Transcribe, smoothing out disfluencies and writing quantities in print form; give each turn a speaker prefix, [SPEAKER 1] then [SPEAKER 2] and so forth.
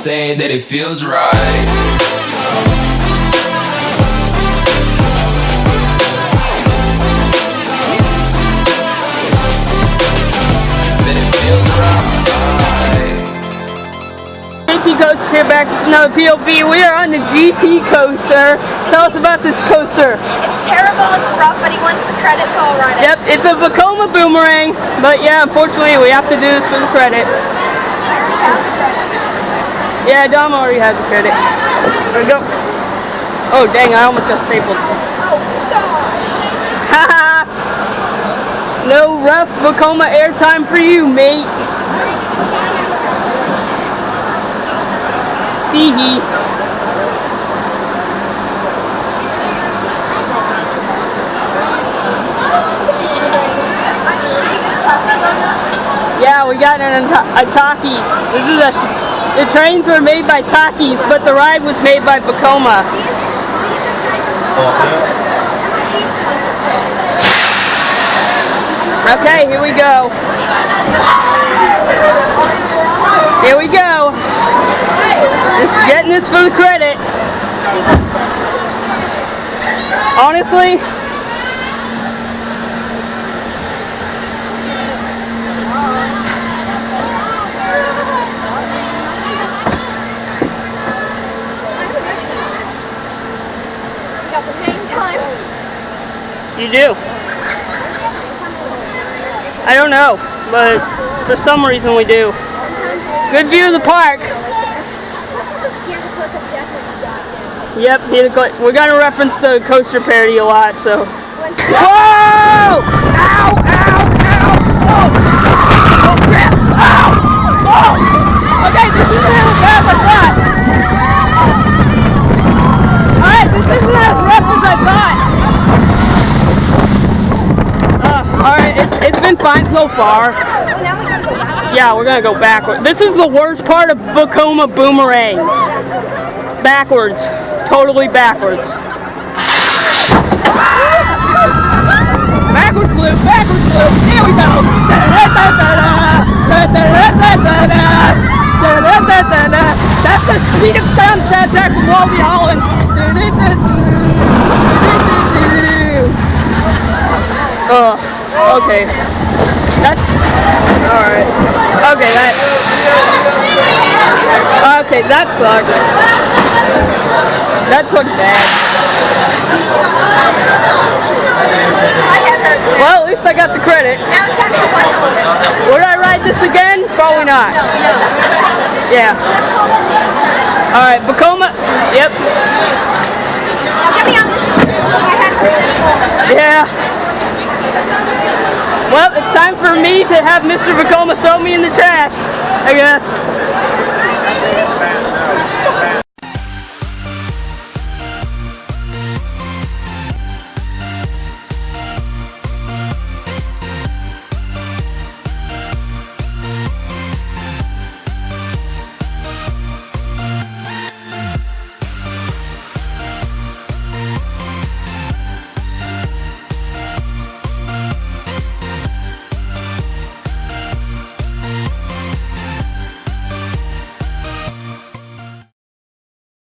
[SPEAKER 1] say that it feels right.
[SPEAKER 2] GT Coaster here, back with another POV. We are on the GT Coaster. Tell us about this coaster.
[SPEAKER 3] It's terrible, it's rough, but he wants the credit, so I'll ride it.
[SPEAKER 2] Yep, it's a Vekoma Boomerang, but yeah, unfortunately we have to do this for the credit.
[SPEAKER 3] I already have the credit.
[SPEAKER 2] Yeah, Dom already has the credit. There we go. Oh dang, I almost got stapled.
[SPEAKER 3] Oh gosh!
[SPEAKER 2] Haha! No rough Vekoma airtime for you, mate. Sigh. Yeah, we got a Taki. This is the trains were made by Takis, but the ride was made by Vekoma. Okay, here we go. Here we go. Just getting this for the credit. Honestly,
[SPEAKER 3] got some hang time.
[SPEAKER 2] you do. I don't know, but for some reason we do. Good view of the park. Yep, we're gonna reference the coaster parody a lot, so. Whoa! Ow! Ow! Ow! Oh! Oh crap! Ow! Oh! Okay, this isn't as bad as I thought. Alright, this isn't as rough as I thought. Alright, it's been fine so far.
[SPEAKER 3] Well, now we gotta go back.
[SPEAKER 2] Yeah, we're gonna go backward. This is the worst part of Vekoma Boomerangs. Backwards. Totally backwards. Backwards loop, backwards loop. Here we go. That's the speed of sound soundtrack from Wolby Holland. Okay. That's alright. Okay, that sucked. That's so bad. Well, at least I got the credit.
[SPEAKER 3] Now it's time to watch a little bit.
[SPEAKER 2] Would I ride this again? Probably not.
[SPEAKER 3] No.
[SPEAKER 2] Yeah.
[SPEAKER 3] Let's call it.
[SPEAKER 2] Alright, Vekoma. Yep.
[SPEAKER 3] Now get me on this shoulder. I had hold this shoulder.
[SPEAKER 2] Yeah. Well, it's time for me to have Mr. Vekoma throw me in the trash, I guess.